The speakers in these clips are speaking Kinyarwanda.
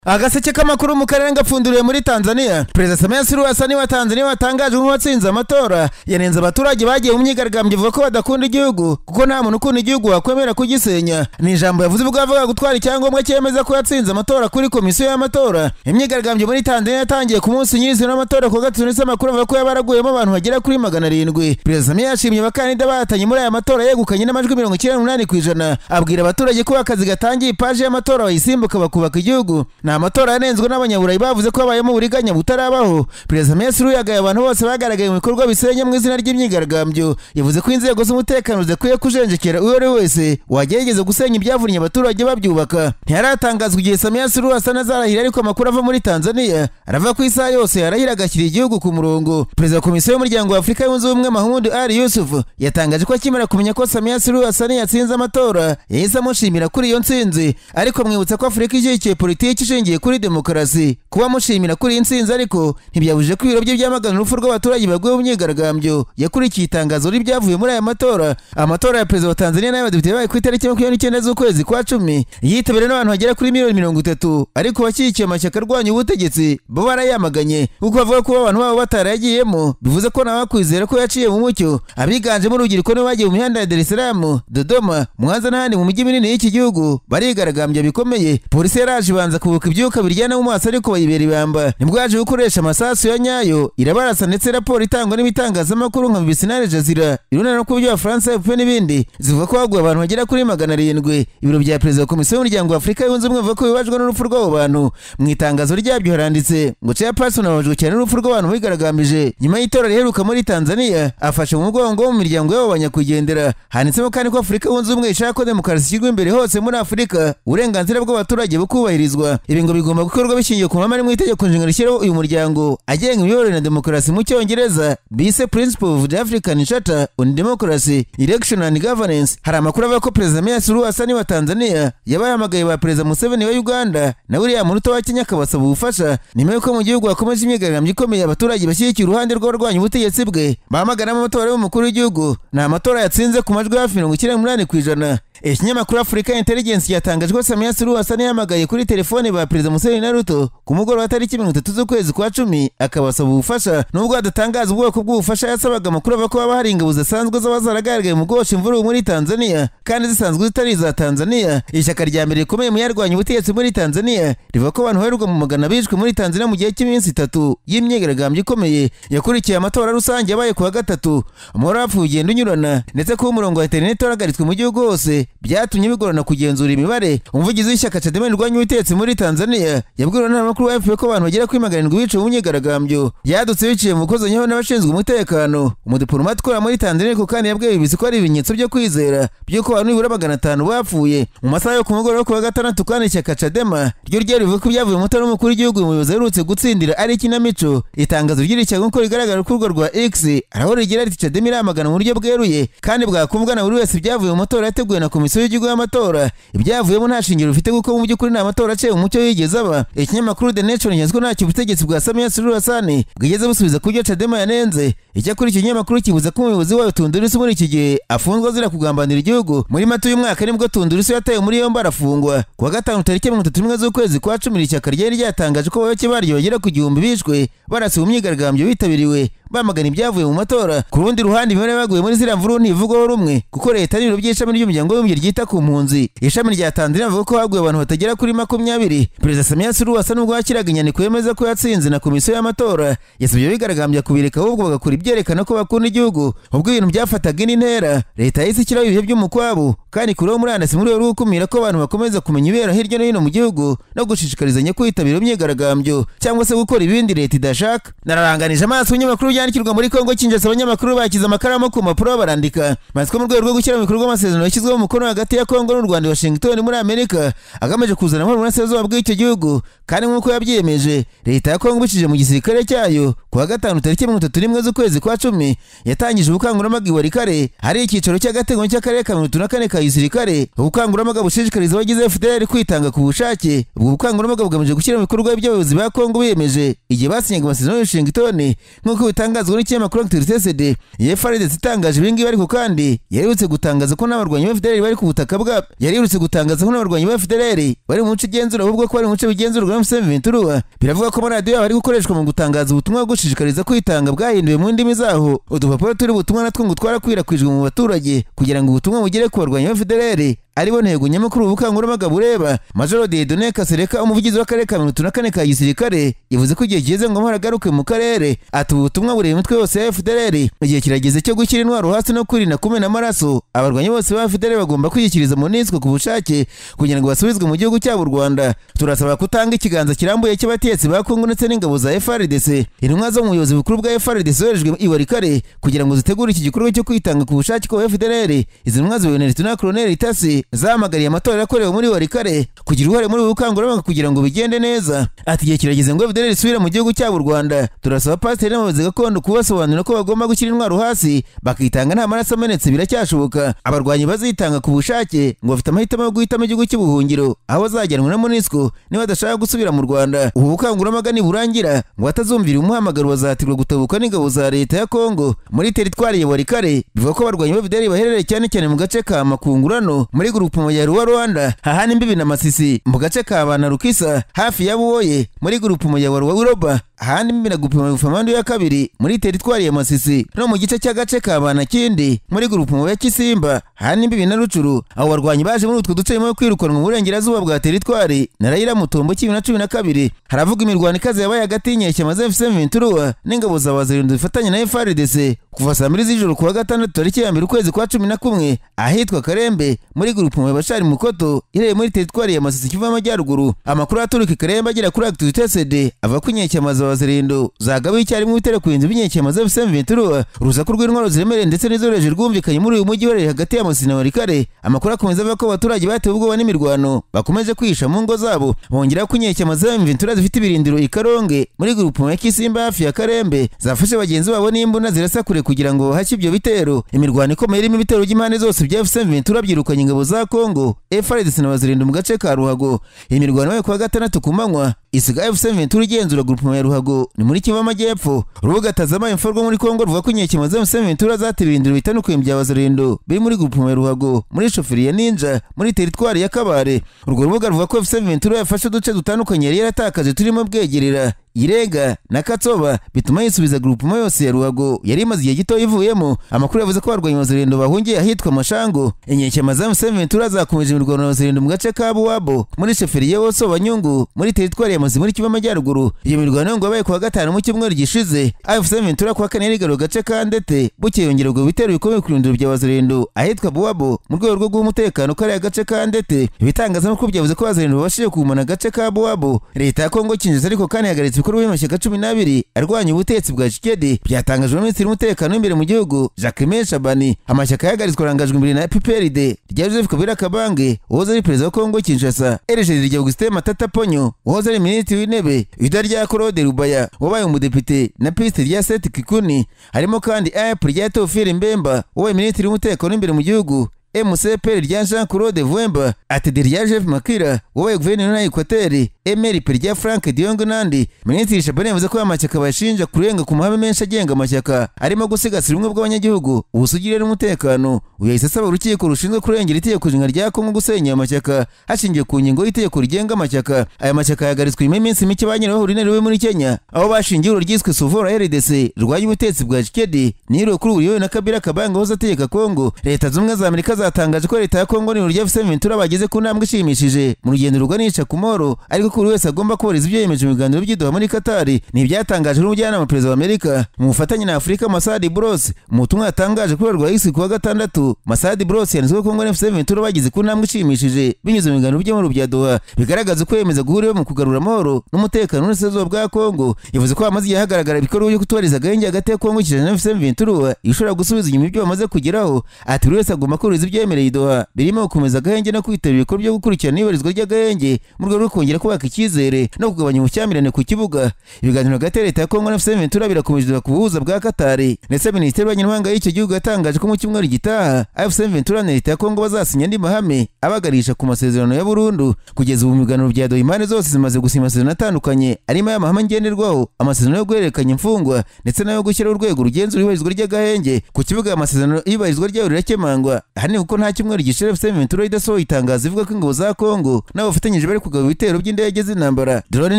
Agaseke k'amakuru mu karere gapfunduriye muri Tanzania. Perezida Samia Suluhu Hassan wa Tanzania watangaje nk'uwatsinze amatora yanenze abaturage bagiye mu myigaragambyo vuga ko badakunda igihugu kuko nta muntu ukunda igihugu wakwemera kugisenya. Ni ijambo yavuze ubwo avuga gutwara icyangombwa cyemeza ko yatsinze amatora kuri komisiyo y'amatora. Imyigaragambyo muri Tanzania yatangiye ku munsi nyirizina w'amatora ku gatatu ndetse amakuru avuga ko yabaraguyemo abantu bagera kuri 700. Perezida Samia yashimye abakandida bahatanye muri aya matora yegukanye n'amajwi 98%. Abwira abaturage ko akazi gatangiye ipaje y'amatora bayisimbuka bakubaka igihugu. Amatora yanenzwe n'abanyaburayi bavuze ko habayemo uburiganya butarabaho. Perezida Samia Suluhu yagaye abantu bose bagaragaye mu bikorwa bisenya mu izina ry'imyigaragambyo. Yavuze ko inzego z'umutekano zikwiye kujenjekera uwo ari wese wagerageza gusenya ibyavunye abaturage babyubaka. Ntiharatangazwa igihe Samia Suluhu Hassan azarahira, ariko amakuru ava muri Tanzania aravuga ko isaha yose yarahira agashyira igihugu ku murongo. Perezida wa Komisiyo y'Umuryango wa Afurika Yunze Ubumwe Mahmoud Ali Yusuf yatangaje ko akimara kumenya ko Samia Suluhu Hassan yatsinze amatora yahise amushimira kuri iyo ntsinzi, ariko mwibutsa ko Afurika ishyigikiye politiki ishingiye kuri demokarasi. Kuba mushimira kuri intsinzi ariko ntibyabujije ko ibiro bye byamagana urupfu rw'abaturage baguye mu myigaragambyo yakurikiye itangazo ribyavuye muri aya matora. Amatora ya perezida wa Tanzania n'abadepite babaye ku itariki 29 z'ukwezi kwa 10 yitabiriwe n'abantu bagera kuri 30 ariko bashyigikiye amashyaka arwanya ubutegetsi bo barayamaganye kuko bavuga ko abantu babo batarayagiyemo, bivuze ko nawe kwizera ko yaciye mu mucyo. Abiganjemo urubyiruko nibo bagiye mu mihanda ya Dar es Salaam, Dodoma, Mwanza n'ahandi mu mijyi minini y'iki gihugu barigaragambya bikomeye. Polisi yaraje ibanza kubuka ibyuka biryana mu maso ariko bayibera ibamba. Nibwo yaje gukoresha amasasu ya nyayo irabarasa, ndetse raporo itangwa n'ibitangazamakuru nka BBC na Al Jazeera irunana no ku byo Faransa FP n'ibindi zivuga ko haguye abantu bagera kuri 700. Ibiro bya perezida wa Komisiyo y'Umuryango wa Afurika Yunze Ubumwe bivuga ko bibajwe n'urupfu rw'abo bantu. Mu itangazo ryabyo haranditse ngo chairperson abajwe cyane n'urupfu rw'abantu bigaragambije nyuma y'itora riheruka muri Tanzania, afashe mu mugongo mu miryango y'abo banyakugendera. Handitsemo kandi ko Afurika Yunze Ubumwe ishaka ko demokarasi ishyirwa imbere hose muri Afurika, uburenganzira bw'abaturage bukubahirizwa. Ibi ngo bigomba gukorwa bishingiye ku mahame n'itegeko nshinga rishyiraho uyu muryango agenga imiyoborere na demokarasi mu Cyongereza bise Principle of the African Charter on Democracy, Election and Governance. Hari amakuru avuga ko Perezida Samia Suluhu Hassan wa Tanzania yabahamagaye ba Perezida Museveni wa Uganda na William Ruto wa Kenya akabasaba ubufasha nyuma y'uko mu gihugu hakomeje imyigaragambyo ikomeye abaturage bashyigikiye uruhande rw'abarwanya ubutegetsi bwe bamaganamo amatora y'umukuru w'igihugu. Ni amatora yatsinze ku majwi hafi 98%. Ikinyamakuru Africa Intelligence yatangaje ko Samia Suluhu Hassan yahamagaye kuri telefone ba Perezida Museveni na Ruto ku mugoroba wa tariki 30 z'ukwezi kwa 10 akabasaba ubufasha. Nubwo adatangaza ubwoko bw'ubufasha yasabaga amakuru ava ko haba hari ingabo zisanzwe z'abazaragaragaye mu gosha imvururu muri Tanzania kandi zisanzwe zitari za Tanzania. Ishyaka rya mbere rikomeye mu yarwanya ubutegetsi muri Tanzania rivuga ko abantu baheruka mu magana bishwe muri Tanzania mu gihe cy'iminsi 3 y'imyigaragambyo ikomeye yakurikiye amatora rusange yabaye ku wa gatatu. Umubare w'abapfuye ugenda unyurana, ndetse ko umurongo wa internet waragaritswe mu gihugu hose byatumye bigorana kugenzura imibare. Umuvugizi w'ishyaka Chadema rirwanya ubutegetsi muri Tanzania yabwira n'amakuru wa FP ko abantu bagera kuri 700 biciwe mu myigaragambyo yadutse biciye mu kozanyeho n'abashinzwe umutekano. Umudipolomate ukora muri Tanzania ko kandi yabwiye BBC ko ari ibimenyetso byo kwizera by'uko abantu nibura 500 bapfuye mu masaha yo ku mugoroba ku wa gatandatu. Kandi ishyaka Chadema ryo rivuga ko byavuye mu matora y'umukuru w'igihugu umuyobozi aherutse gutsindira ari ikinamico. Itangazo ry'iricyago ko rigaragara ku rugo rwa X aho rigira riti Chadema iramagana mu buryo bweruye kandi bwakumvwa na buri wese byavuye mu matora yateguwe na komisiyo y'igihugu y'amatora. Ibyavuyemo nta shingiro bifite kuko mu by'ukuri nta matora aciye umucyo yigeze aba. Ikinyamakuru The Nation cyanditswe ntacyo ubutegetsi bwa Samia Suluhu Hassan bwigeze busubiza ku byo Chadema yanenze. Icyakora iki kinyamakuru kibuza ko umuyobozi wayo Tundu Lissu muri iki gihe afunzwe azira kugambanira igihugu. Muri Mata uyu mwaka nibwo Tundu Lissu yataye muri yombi arafungwa. Ku wa gatanu tariki 31 z'ukwezi kwa 10 ishyaka ryari ryatangaje ko abayoboke baryo bagera ku 1000 bishwe barasiwe mu myigaragambyo bitabiriwe bamagana ibyavuye mu matora. Ku rundi ruhande imibare baguye muri ziriya mvururu ntivugwaho rumwe kuko leta n'ibiro by'ishami ry'umuryango w'abibumbye ryita ku mpunzi ishami rya Tanzania bavuga ko haguye abantu batagera kuri 20. Perezida Samia Suluhu Hassan ubwo yakiraga inyandiko yemeza ko yatsinze na komisiyo y'amatora yasabye abigaragambya kubireka ahubwo bagakora ibyerekana ko bakunda igihugu. Ubwo ibintu byafataga intera leta yahise ishyiraho ibihe by'umukwabo kandi kureho murandasi muri rwo gukumira ko abantu bakomeza kumenya ibera hirya no hino mu gihugu no gushishikarizanya kwitabira imyigaragambyo cyangwa se gukora ibindi leta idashaka. Nararanganije amaso y'inyamakuru yandikirwa muri Kongo Kinshasa. Abanyamakuru bakiza amakaramu ku mpapuro barandika matsiko mu rwego rwo gushyira mu bikorwa amasezerano yashyizweho umukono hagati ya Kongo n'u Rwanda Washington muri Amerika agamije kuzana amahoro mu burasirazuba bw'icyo gihugu. Kandi nk'uko yabyiyemeje leta ya Kongo bicishije mu gisirikare cyayo ku wa gatanu tariki 31 z'ukwezi kwa 10 yatangije ubukangurambaga i Walikare hari icyicaro cy'agateganyo cy'akarere ka 34 ka gisirikare. Ubukangurambaga bushishikariza abagize FDLR kwitanga ku bushake. Ubwo bukangurambaga bugamije gushyira mu bikorwa iby'abayobozi ba Kongo biyemeje igihe basinyaga amasezerano ya Washington nk'uko bitanga bitangazwa n'ikinyamakuru Actualité, FARDC itangaje ibingibi ariko kandi yaributse gutangaza ko n'abarwanyi ba FDLR bari ku butaka bwa yaributse gutangaza ko n'abarwanyi ba FDLR bari mu muce igenzura ahubwo ko bari mu muce bigenzurwa na M23. Biravuga ko radio yabo ari gukoreshwa mu gutangaza ubutumwa bwo gushishikariza kwitanga bwahinduwe mu ndimi zaho. Udupapuro turi butumwa natwo ngo twarakwirakwijwe mu baturage kugira ngo ubutumwa bugere ku barwanyi ba FDLR aribo ntego nyamukuru ubukangurambaga bureba. Major Dieudonné Kasereka umuvugizi w'akarere ka 24 ka gisirikare yavuze ko igihe kigeze ngo haragaruke mu karere ati ubutumwa bureba imitwe yose ya FDLR igihe kirageze cyo gushyira intwaro hasi no kwirinda kumena amaraso. Abarwanyi bose ba FDLR bagomba kwiyikiriza mu NISCO ku bushake kugira ngo basubizwe mu gihugu cy'u Rwanda. Turasaba kutanga ikiganza kirambuye cy'abatetsi ba Kongo ndetse n'ingabo za FARDC. Intumwa zo mu buyobozi bukuru bwa FARDC zoherejwe i Walikare kugira ngo zitegure iki gikorwa cyo kwitanga ku bushake kwa FDLR. Izi ntumwa ziyobowe na Colonel Itasi zahamagariye amatora yakorewe muri Walikare kugira uruhare muri ubu bukangurambaga kugira ngo bigende neza. Ati igihe kirageze ngo FDLR isubire mu gihugu cy'u Rwanda. Turasaba pasiteri n'abayobozi gakondo kubasobanurira ko bagomba gushyira intwaro hasi bakitanga nta maraso amenetse biracyashoboka. Abarwanyi bazitanga ku bushake ngo bafite amahitamo yo guhitamo igihugu cy'ubuhungiro aho bazajyanwa na MONUSCO niba badashaka gusubira mu Rwanda. Ubu bukangurambaga niburangira ngo batazumvira umuhamagaro bazatirwa gutabuka n'ingabo za leta ya Kongo muri teritwari ya Walikare. Bivuga ko abarwanyi ba FDLR baherereye cyane mu gace ka Makungurano muri grupe ya Rwanda hahana imbibi na Masisi mu gace ka Banarukisa hafi ya Buoye muri grupe ya Uroba hahana imbibi na grupe ya Famando ya kabiri muri teritwari ya Masisi no mu gice cy'agace ka Banakindi muri grupe ya Kisimba hahana imbibi na Rucuru. Abo barwanyi baje muri utwo duce mu kwirukanwa mu burengerazuba bwa teritwari na Raila Mutombo 2012. Haravuga imirwano ikaze yabaye hagati y'inyeshyamba za M23 n'ingabo za Wazirinde zifatanya na FARDC kuva saa 2 z'ijoro kuwa gatandatu tariki ya 2 ukwezi kwa 11 ahitwa Karembe muri grupe ya Bashari Mukoto ireye muri teritwari ya Masisi Kivu y'Amajyaruguru. Amakuru aturuka Karembe agera kuri Actualité ava ku inyeshyamba za Wazirinde zagabiye icyari mu bitero kurinda inyeshyamba za M23. Urusaku rw'intwaro ziremereye ndetse n'izoreje rwumvikanye muri uyu mujyi wareye hagati ya Masisi na Walikare. Amakuru akomeza avuga ko abaturage batewe ubwoba n'imirwano bakomeje kwihisha mu ngo zabo. Bongera ko inyeshyamba za M23 zifite ibirindiro i Karonge muri grupe ya Kisimba hafi ya Karembe zafashe bagenzi babo n'imbunda zirasakure kugira ngo hashye ibyo bitero. Imirwano ikomeye irimo ibitero by'impande zose bya M23 byirukanye ingabo za Kongo FARDC na Wazirinde mu gace ka Ruhago. Imirwano yo kuwa gatandatu ku manywa isigaye M23 igenzura grupe ya Ruhago ni muri Kivu y'Amajyepfo. Urubuga Tazama Info rwo muri Kongo ruvuga ko inyeshyamba za M23 zateye ibirindiro bitandukanye bya Wazirinde biri muri grupe ya Ruhago muri shoferi ya Ninja muri teritwari ya Kabare. Urwo rubuga ruvuga ko M23 yafashe uduce dutandukanye yari yaratakaje turimo Bwegerera, Irega na Katsoba bituma yisubiza grupe yose ya Ruhago yari imaze igihe gito ivuyemo. Amakuru yavuze ko abarwanyi Wazirinde bahungiye ahitwa Mashango. Inyeshyamba za M23 zakomeje imirwano na Wazirinde mu gace ka Buwabo muri sheferi ya Woso Banyungu muri teritwari ya Masisi muri Kivu y'Amajyaruguru. Iyo mirwano ngo yabaye kuwa gatanu mu cyumweru gishize. M23 kuwa kane yarigaruye gace ka Ndete bukeye yongererwa ibitero bikomeye ku birindiro bya Wazirinde ahitwa Buwabo mu rwego rwo guhumutekano kare agace ka Ndete. Ibitangazamakuru byavuze ko Wazirinde babashije kumana agace ka Buwabo. Leta ya Kongo Kinshasa ariko kandi yagaritse ibikorwa by'amashyaka 12 arwanya ubutegetsi bwa Tshisekedi. Byatangajwe na Minisitiri w'Umutekano imbere mu gihugu Jacques Shabani. Amashyaka yagaritswe arangajwe imbere na PPRD rya Joseph Kabila Kabange uhoze ari perezida wa Kongo Kinshasa, RG rya Augustin Matata Ponyo uhoze ari minisitiri w'intebe, Ida rya Claude Rubaya wabaye umudepite na Piste rya Seth Kikuni. Harimo kandi AP rya Tofile Mbemba wabaye minisitiri w'Umutekano imbere mu gihugu, MCPR rya Jean Claude Vwemba, ATD rya Jeff Makira wabaye guverineri na Equateur, MRP rya Frank Diongo nandi. Minisitiri Shabani yavuze ko amashyaka bashinja kurenga ku mahame menshi agenga amashyaka arimo gusigasira ubumwe bw'abanyagihugu, ubusugire n'umutekano. Uyahise asaba urukiko rushinzwe kurengera itegeko nshinga rya Kongo gusenya amashyaka hashingiye ku ngingo y'itegeko rigenga amashyaka. Aya mashyaka yagaritswe nyuma y'iminsi mike banyiraho urinari muri Kenya aho bashingiye ryiswe Suvora RDC rwanya ubutegetsi bwa Tshisekedi n'iro kuri uyu na Kabila Kabange hoza ategeka Kongo. Leta z'ubumwe za Amerika zatangaje ko leta ya Kongo n'iro rya M23 bageze ku ntambwe ishimishije mu rugendo rwanisha ku mahoro, ariko kuri wese agomba kubariza ibyo yemeje mu biganiro by'idoha muri Qatar. Ni ibyatangajwe n'umujyanama perezida wa Amerika mu bufatanye na Afurika Masadi Bros. Mu butumwa yatangaje kuri rwa X kuwa gatandatu, Masadi Bros yanizwe ko Kongo na M23 bagize ku ntambwe ishimishije binyuze mu biganiro by'amahoro bya Doha bigaragaza ko yemeza guhuriwe mu kugarura amahoro n'umutekano n'urusezo bwa Kongo. Yavuze ko hamaze yahagaragara ibikorwa byo kutubariza agahenge hagati ya Kongo na M23 ishobora gusubiza inyuma ibyo bamaze kugeraho. Ati buri wese agomba kubariza ibyo byemereye Doha birimo gukomeza agahenge no kwitabira ibikorwa byo gukurikirana ibarizwa ry'agahenge mu rwego rwo kongera kubaka icyizere no kugabanya ubushyamirane ku kibuga. Ibiganiro hagati ya leta ya Kongo na FC Ventura birakomeje ku buhuza bwa Qatar, ndetse Minisitiri w'Abanyamahanga y'icyo gihugu yatangaje ko mu cyumweru gitaha FC Ventura na leta ya Kongo bazasinya andi mahame abagarisha ku masezerano ya burundu. Kugeza ubu ibiganiro bya Doha impande zose zimaze gusinya amasezerano atandukanye arimo y'amahame ngenderwaho, amasezerano yo guhererekanya imfungwa ndetse nayo gushyiraho urwego rugenzura ibarizwa ry'agahenge ku kibuga. Amasezerano y'ibarizwa ryayo rirakemangwa ahanini kuko nta cyumweru gishira FC Ventura idasohoye itangazo ivuga ko ingabo za Kongo nabo bafatanyije bari kugaba ibitero by'indege z'intambara, drone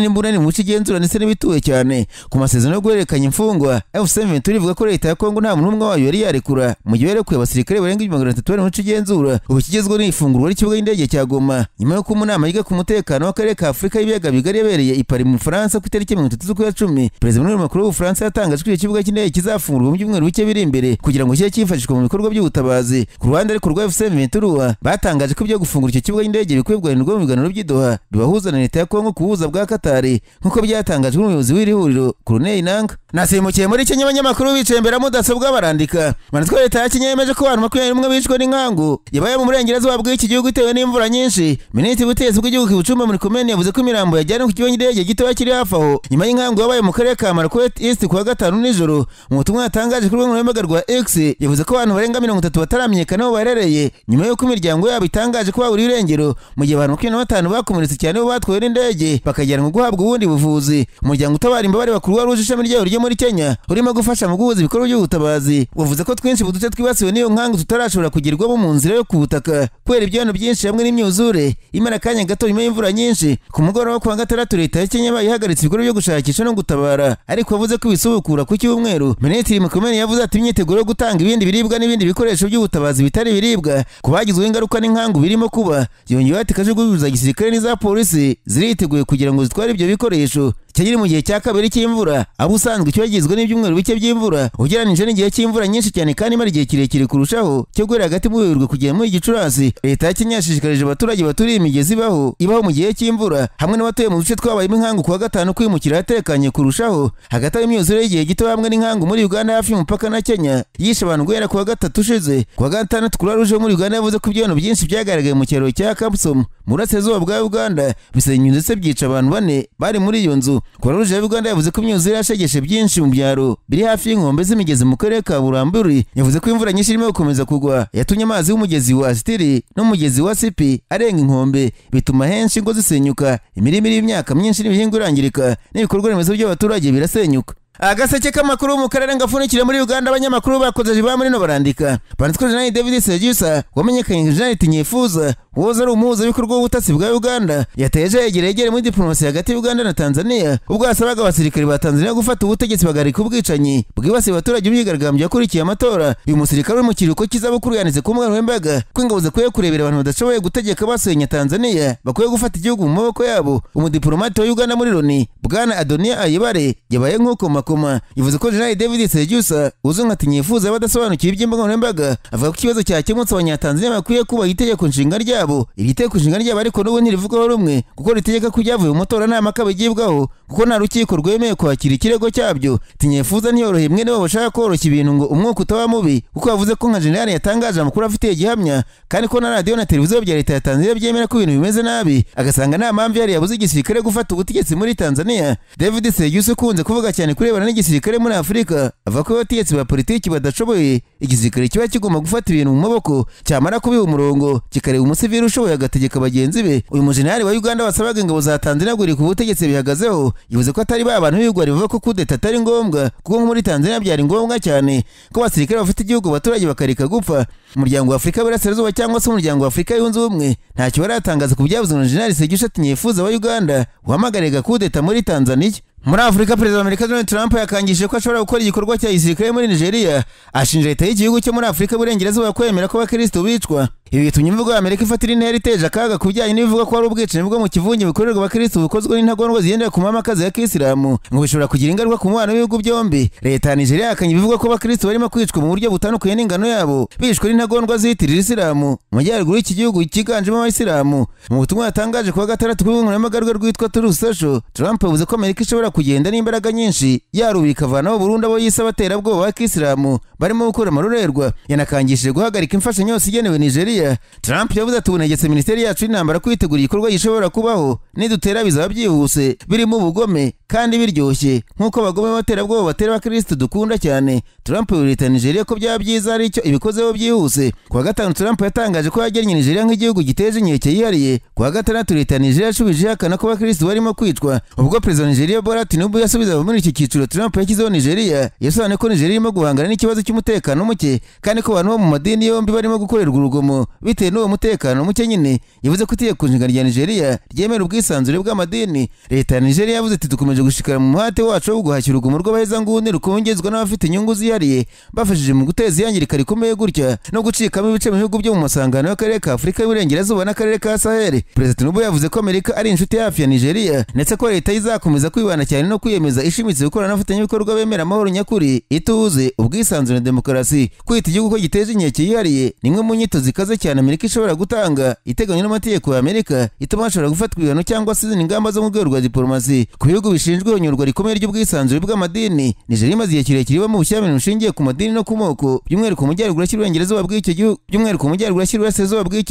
n'imbunda mu bice igenzura ndetse n'ibituwe cyane. Ku masezerano yo guhererekanya imfungwa FC Ventura ivuga ko leta ya Kongo nta muntu umwe wayo yari yarekura mu gihe yarekuye abasirikare barenga 300 bari mu bice igenzura. Ubu kigezweho n'ifungurwa ry'ikibuga cy'indege cya Goma nyuma yo ku nama yiga ku mutekano w'akarere ka Afurika y'ibiyaga bigari yabereye i Paris mu Bufaransa ku itariki 30 z'ukwa 10. Perezida w'umuryango mukuru w'Ubufaransa yatangaje ko ikibuga cy'indege kizafungurwa mu byumweru bike biri imbere kugira ngo kijye cyifashishwa mu bikorwa by'ubutabazi. Ku ruhande ariko rwa FC Ventura batangaje ko ibyo gufungura icyo kibuga cy'indege bikwiye guharanirwa mu biganiro by'Doha bibahuza na leta ya Kongo ku buhuza bwa Qatar nk'uko byatangajwe n'umuyobozi w'iri huriro Corneille Nangaa. Nasimukiye muri Kenya abanyamakuru bicaye imbere ya mudasobwa barandika banatwa leta ya Kenya yemeje ko abantu 21 bishwe n'inkangu yabaye mu burengerazuba bw'iki gihugu itewe n'imvura nyinshi. Minisitiri w'ubutegetsi bw'igihugu Kibuchumba muri Komeni yavuze ko imirambo yajyana ku kibuga cy'indege gitoya kiri hafi aho nyuma y'inkangu yabaye mu karere ka Marakwet East kuwa gatanu nijoro. Mu butumwa yatangaje kuri urubuga rwa X yavuze ko abantu barenga 30 bataramenyekana aho barereye nyuma y'uko imiryango yabo itangaje ko baburiye irengero mu gihe abantu 25 bakomeretse cyane bo batwawe n'indege bakajyanwa guhabwa ubundi buvuzi. Umuryango utabara imbabare bakuru wari uje ishami ryayo ryo muri Kenya urimo gufasha mu guhuza ibikorwa by'ubutabazi wavuze ko twinshi mu duce twibasiwe n'iyo nkangu tutarashobora kugerwamo mu nzira yo ku butaka kubera ibyano byinshi hamwe n'imyuzure imara kanya gato nyuma y'imvura nyinshi. Ku mugoroba wo kuwa gatandatu leta ya Kenya bayihagaritse ibikorwa byo gushakisha no gutabara ariko yavuze ko bisubukura ku cyumweru. Minisitiri Mukomeni yavuze ati imyiteguro yo gutanga ibindi biribwa n'ibindi bikoresho by'ubutabazi bitari biribwa ku bagizweho ingaruka n'inkangu birimo kuba. Yongeyeho ati kajugujugu za gisirikare n'iza polisi ziriteguye kugira ngo zitware ibyo bikoresho. Cyagiri mu gihe cya kabiri cy'imvura abo usanzwe cyagizwe n'ibyumweru bike by'imvura ugereranije n'igihe cy'imvura nyinshi cyane kandi mari gihe kirekire kurushaho cyo guhera hagati mu Werurwe kugera muri Gicurasi. Leta ya Kenya yashishikarije abaturage baturiye imigezi ibaho mu gihe cy'imvura hamwe n'abatuye mu duce twabayemo inkangu kuwa gatanu kwimukira atekanye kurushaho. Hagati y'imyuzure y'igihe gito hamwe n'inkangu muri Uganda hafi y'umupaka na Kenya yishe abantu guhera kuwa gatatu ushize. Kuwa gatandatu Croix Rouge muri Uganda yavuze ko ibyano byinshi byagaragaye mu cyaro cya Kapsom mu burasirazuba bwa Uganda bisenya ndetse byica abantu 4 bari muri iyo nzu. Croix Rouge ya Uganda yavuze ko imyuzure yashegeshe byinshi mu byaro biri hafi y'inkombe z'imigezi mu karere ka Buramburi. Yavuze ko imvura nyinshi irimo gukomeza kugwa yatumye amazi y'umugezi wa Stiri n'umugezi wa Sipi arenga inkombe bituma henshi ngo zisenyuka, imirimo y'imyaka myinshi n'ibihingwa irangirika n'ibikorwa remezo by'abaturage birasenyuka. Agaseke k'amakuru mu karere ngafunikire muri Uganda abanyamakuru bakoze ba muri no barandika banditswe Jean David Sejusa wamenyekanye Jean Tinyefuza woza ari umuhuzabikorwa w'ubutasi bwa Uganda yateje yegereye muri diplomasi hagati ya Uganda na Tanzania ubwo yasabaga abasirikare ba Tanzania gufata ubutegetsi bagarika ubwicanyi bwibasiye abaturage b'imyigaragambyo yakurikiye amatora. Uyu musirikare uri mu kiruhuko cy'izabukuru yanitse ku mwana w'imbaga ko ingabo zakwiye kurebera abantu badashoboye gutegeka basenya Tanzania bakwiye gufata igihugu mu maboko yabo. Umudiplomate wa Uganda muri Loni Bwana Adonia Ayibare yabaye nk'uko makoma yavuze ko Jean David Sejusa uzwi nka Tinyefuza badasobanukiwe iby'imbaga nkoranyambaga avuga ko ikibazo cyakemutse abanyatanzania bakwiye kuba itegeko nshinga ryabo. Iri tegeko nshinga ryabo ariko n'ubu ntirivugaho rumwe kuko ritegeka ko ibyavuye mu matora nta mpaka bigibwaho kuko nta rukiko rwemeye kwakira ikirego cyabyo. Tinyefuza ntiyoroheye mwene wabo bashaka koroshya ibintu ngo umwuka utaba mubi kuko yavuze ko nka General yatangaje amakuru afitiye gihamya kandi ko na radio na televiziyo bya leta ya Tanzania byemera ko ibintu bimeze nabi agasanga nta mpamvu yari yabuze igisirikare gufata ubutegetsi muri Tanzania. David Sejusa kunze kuvuga cyane kurebana n'igisirikare muri Afurika avuga ko abategetsi ba politiki badashoboye igisirikare kiba kigomba gufata ibintu mu maboko cyamara kubiha umurongo kikareba umusivili ushoboye agategeka bagenzi be. Uyu mujenerali wa Uganda wasabaga ingabo za Tanzania guri ku butegetsi bihagazeho yavuze ko atari ba bantu b'ibigwari bavuga ko kudeta atari ngombwa kuko muri Tanzania byari ngombwa cyane ko abasirikare bafite igihugu abaturage bakareka gupfa. Umuryango wa Afurika y'Iburasirazuba cyangwa se umuryango wa Afurika yunze ubumwe ntacyo baratangaza ku byavuzwe na General Sejusa Tinyefuza wa Uganda wamagariye kudeta muri Tanzania. Muri Afurika Perezida wa Amerika Donald Trump yakangije ko ashobora gukora igikorwa cya gisirikare muri Nigeria ashinja leta y'igihugu cyo muri Afurika y'Uburengerazuba kwemera ko abakristo bicwa. Ibi bitumye imvugo ya Amerika ifatira intera iteje akaga kubijyanye n'ibivuga ko ari ubwicanyi bwo mu kivunge bikorerwa abakristo bukozwe n'intagondwa zigendera ku mamakazi ya Kisilamu ngo bishobora kugira ingaruka ku mubano w'ibihugu byombi. Leta ya Nigeria yakanye ibivuga ko abakristo barimo kwicwa mu buryo butandukanye n'ingano yabo bishwe n'intagondwa ziyitirira Isilamu mu majyaruguru y'iki gihugu cyiganjemo Abayisilamu. Mu butumwa yatangaje kuwa gatandatu kuri urubuga rwitwa Truth Social, Trump yavuze ko Amerika ishobora kugenda n'imbaraga nyinshi yarubika ikavanaho burundu abo yise abaterabwoba ba Kisilamu barimo gukora amarorerwa. Yanakangishije guhagarika imfashanyo yose igenewe Nigeria. Trump yavuze ati ubunegetse minisiteri yacu y'intambara kwitegura igikorwa gishobora kubaho nidutera bizaba byihuse birimo ubugome kandi biryoshye nk'uko abagome b'abaterabwoba batera abakristo dukunda cyane. Trump yurita Nigeria ko byaba byiza ari icyo ibikozeho byihuse. Kuwa gatanu Trump yatangaje ko yagennye Nigeria nk'igihugu giteje inkeke yihariye. Kuwa gatandatu leta Nigeria yashubije ihakana ko abakristo barimo kwicwa. Ubwo perezida wa Nigeria Bola Tinubu yasubiza muri iki cyiciro Trump yashyizeho Nigeria, yasobanuye ko Nigeria irimo guhangana n'ikibazo cy'umutekano muke kandi ko abantu bo mu madini yombi barimo gukorerwa urugomo bitewe n'uwo mutekano muke nyine. Yavuze ko itegeko nshinga rya Nigeria ryemera ubwisanzure bw'amadini. Leta ya Nigeria yavuze ati dukomeje gushikara mu muhate wacu wo guhashya urugomo rw'abahezanguni rukongezwa n'abafite inyungu zihariye bafashije mu guteza iyangirika rikomeye gutya no gucikamo ibice mu bihugu byo mu masangano y'akarere ka Afurika y'Uburengerazuba n'akarere ka Sahel. Perezida Tinubu yavuze ko Amerika ari inshuti hafi ya Nigeria ndetse ko leta izakomeza kwibana cyane no kwiyemeza ishimitse gukorana n'abafatanyabikorwa bemera amahoro nyakuri, ituze, ubwisanzure na demokarasi. Kwita igihugu ko giteje inkeke yihariye ni imwe mu nyito zikaze cyane Amerika ishobora gutanga iteganywa n'amategeko ya Amerika ituma hashobora gufatwa ibihano cyangwa se izindi ngamba zo mu rwego rwa diplomasi ku bihugu bishinzwe ihonyorwa rikomeye ry'ubwisanzure bw'amadini. Nigeria imaze igihe kirekire iba mu bushyamirane bushingiye ku madini no ku moko, by'umwihariko mu majyaruguru y'Uburengerazuba bw'icyo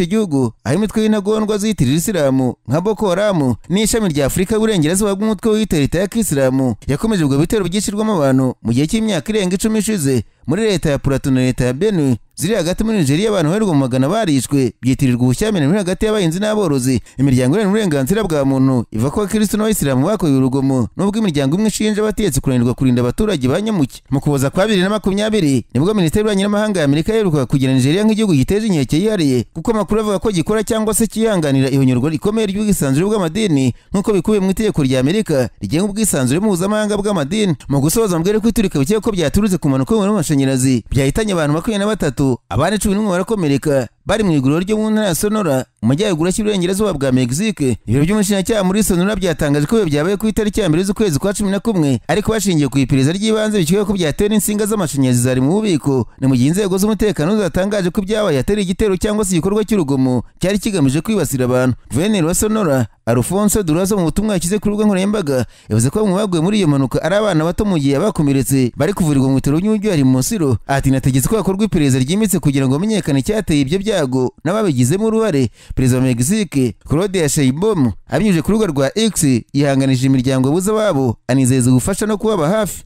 gihugu aho imitwe y'intagondwa ziyitirira Isilamu nka Boko Haram n'ishami rya Afurika y'Uburengerazuba bw'umutwe wiyita leta ya Kisilamu yakomeje ubwo bitero byishyirwamo abantu mu gihe cy'imyaka irenga 10 ishize. Muri leta ya Plateau na leta ya Benue ziri hagati muri Nigeria abantu barirwa mu magana barishwe byitirirwa ubushyamirane muri hagati y'abahinzi n'aborozi. Imiryango irenga uburenganzira bwa muntu iva ko Abakristo n'Abayisilamu bakoze urugomo nubwo imiryango imwe ishinja abatetsi kunanirwa kurinda abaturage ba nyamuke. Mu Kuboza kwa 2020 nibwo Minisiteri y'Ububanyi n'Amahanga ya Amerika yaheruka kugira Nigeria nk'igihugu giteje inkeke yihariye kuko amakuru avuga ko gikora cyangwa se kihanganira ihonyorwa rikomeye ry'ubwisanzure bw'amadini nk'uko bikubiye mu itegeko rya Amerika rigenga ubwisanzure mpuzamahanga bw'amadini. Mu gusoza mbwire ko iturika bikeye ko byaturutse ku mpanuka y'amashanyarazi byahitanye abantu 23 abandi 11 barakomereka bari mu iguriro ryo mu ntara ya Sonora mu majyaruguru y'Uburengerazuba bwa Mexique. Ibiro by'umushinjacyaha muri Sonora byatangaje ko byabaye ku itariki ya 1 z'ukwezi kwa 11 ariko bashingiye ku iperereza ry'ibanze bikwiye ko byatewe n'insinga z'amashanyarazi zari mu bubiko. Ni mu gihe inzego z'umutekano zatangaje ko byabaye atari igitero cyangwa se igikorwa cy'urugomo cyari kigamije kwibasira abantu. Guverineri wa Sonora Alfonso Durazo mu butumwa yashyize ku rubuga nkoranyambaga yavuze ko bamwe baguye muri iyo mpanuka ari abana bato mu gihe abakomeretse bari kuvurirwa mu bitaro by'umujyi wa Rimosiro. Ati nategetse ko hakorwa iperereza ryimbitse kugira ngo hamenyekane icyateye ibyo byago n'ababigizemo uruhare. Perezida wa Mexique Claudia Sheinbaum abinyujije ku rubuga rwa X yihanganije imiryango yabuze ababo anizeza gufasha no kubaba hafi.